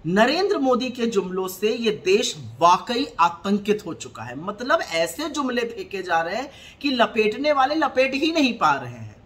नरेंद्र मोदी के जुमलों से ये देश वाकई आतंकित हो चुका है। मतलब ऐसे जुमले फेंके जा रहे हैं कि लपेटने वाले लपेट ही नहीं पा रहे हैं।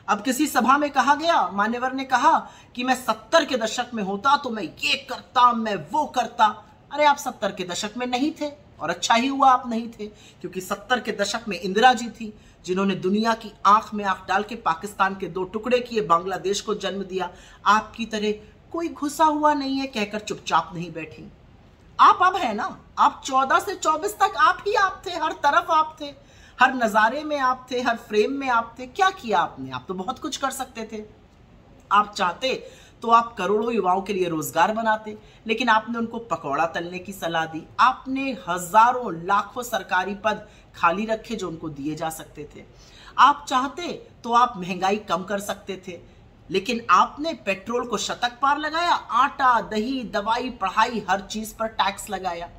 अब किसी सभा में कहा गया, मान्यवर ने कहा कि मैं 70 के दशक में होता तो मैं ये करता, मैं वो करता। अरे आप 70 के दशक में नहीं थे, और अच्छा ही हुआ आप नहीं थे, क्योंकि 70 के दशक में इंदिरा जी थी, जिन्होंने दुनिया की आंख में आंख डाल के पाकिस्तान के 2 टुकड़े किए, बांग्लादेश को जन्म दिया। आपकी तरह कोई घुसा हुआ नहीं है कहकर चुपचाप नहीं बैठी। आप अब है ना, आप 14 से 24 तक आप ही आप थे, हर तरफ आप थे, हर नजारे में आप थे, हर फ्रेम में आप थे। क्या किया आपने? आप तो बहुत कुछ कर सकते थे। आप चाहते तो आप करोड़ों युवाओं के लिए रोजगार बनाते, लेकिन आपने उनको पकौड़ा तलने की सलाह दी। आपने हजारों लाखों सरकारी पद खाली रखे जो उनको दिए जा सकते थे। आप चाहते तो आप महंगाई कम कर सकते थे, लेकिन आपने पेट्रोल को शतक पार लगाया, आटा, दही, दवाई, पढ़ाई, हर चीज पर टैक्स लगाया।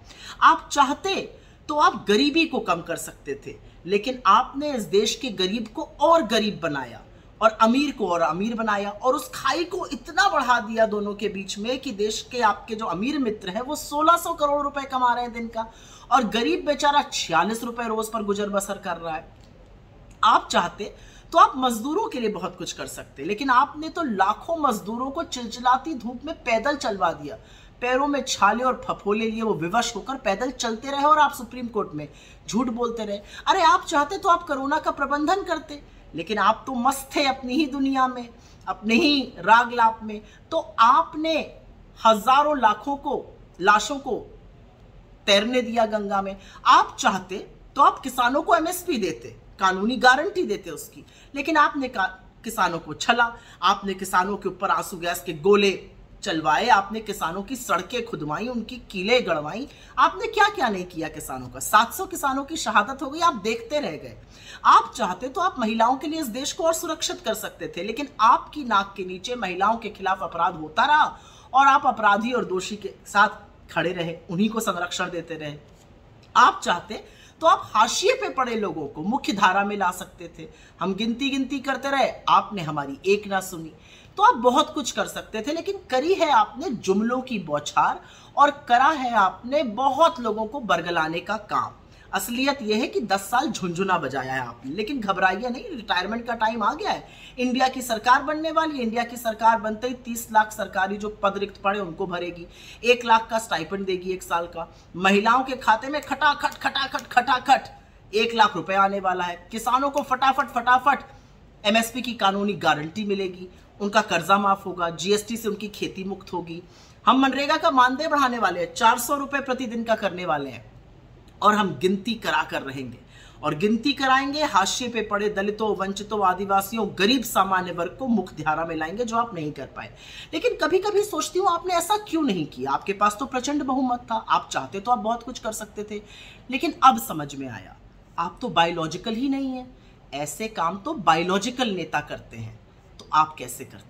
आप चाहते तो आप गरीबी को कम कर सकते थे, लेकिन आपने इस देश के गरीब को और गरीब बनाया और अमीर को और अमीर बनाया, और उस खाई को इतना बढ़ा दिया दोनों के बीच में कि देश के आपके जो अमीर मित्र हैं वो 1600 करोड़ रुपए कमा रहे हैं दिन का, और गरीब बेचारा 46 रुपए रोज पर गुजर बसर कर रहा है। आप चाहते तो आप मजदूरों के लिए बहुत कुछ कर सकते, लेकिन आपने तो लाखों मजदूरों को चिलचिलाती धूप में पैदल चलवा दिया। पैरों में छाले और फफोले लिए वो विवश होकर पैदल चलते रहे, और आप सुप्रीम कोर्ट में झूठ बोलते रहे। अरे आप चाहते तो आप कोरोना का प्रबंधन करते, लेकिन आप तो मस्त थे अपनी ही दुनिया में, अपने ही राग लाप में। तो आपने हजारों लाखों को लाशों को तैरने दिया गंगा में। आप चाहते तो आप किसानों को एमएसपी देते, कानूनी गारंटी देते उसकी, लेकिन आपने किसानों को छला। आपने किसानों के ऊपर आंसू गैस के गोले चलवाए, आपने किसानों की सड़कें खुदवाई, उनकी कीलें गड़वाई। आपने क्या क्या नहीं किया किसानों का। 700 किसानों की शहादत हो गई, आप देखते रह गए। आप चाहते तो आप महिलाओं के लिए इस देश को और सुरक्षित कर सकते थे, लेकिन आपकी नाक के नीचे महिलाओं के खिलाफ अपराध होता रहा, और आप अपराधी और दोषी के साथ खड़े रहे, उन्हीं को संरक्षण देते रहे। आप चाहते तो आप हाशिए पे पड़े लोगों को मुख्य धारा में ला सकते थे। हम गिनती करते रहे, आपने हमारी एक ना सुनी। तो आप बहुत कुछ कर सकते थे, लेकिन करी है आपने जुमलों की बौछार, और करा है आपने बहुत लोगों को बरगलाने का काम। असलियत यह है कि 10 साल झुंझुना बजाया है आपने, लेकिन घबराइए नहीं, रिटायरमेंट का टाइम आ गया है। इंडिया की सरकार बनने वाली है। इंडिया की सरकार बनते ही 30 लाख सरकारी जो पद रिक्त पड़े उनको भरेगी, 1 लाख का स्टाइपेंड देगी 1 साल का। महिलाओं के खाते में खटाखट 1 लाख रुपए आने वाला है। किसानों को फटाफट एमएसपी की कानूनी गारंटी मिलेगी, उनका कर्जा माफ होगा, जीएसटी से उनकी खेती मुक्त होगी। हम मनरेगा का मानदेय बढ़ाने वाले हैं, 400 रुपए प्रतिदिन का करने वाले हैं, और हम गिनती करा कर रहेंगे, और गिनती कराएंगे। हाशिए पे पड़े दलितों, वंचितों, आदिवासियों, गरीब सामान्य वर्ग को मुख्य धारा में लाएंगे, जो आप नहीं कर पाए। लेकिन कभी कभी सोचती हूँ आपने ऐसा क्यों नहीं किया। आपके पास तो प्रचंड बहुमत था, आप चाहते तो आप बहुत कुछ कर सकते थे, लेकिन अब समझ में आया आप तो बायोलॉजिकल ही नहीं है। ऐसे काम तो बायोलॉजिकल नेता करते हैं, तो आप कैसे करते?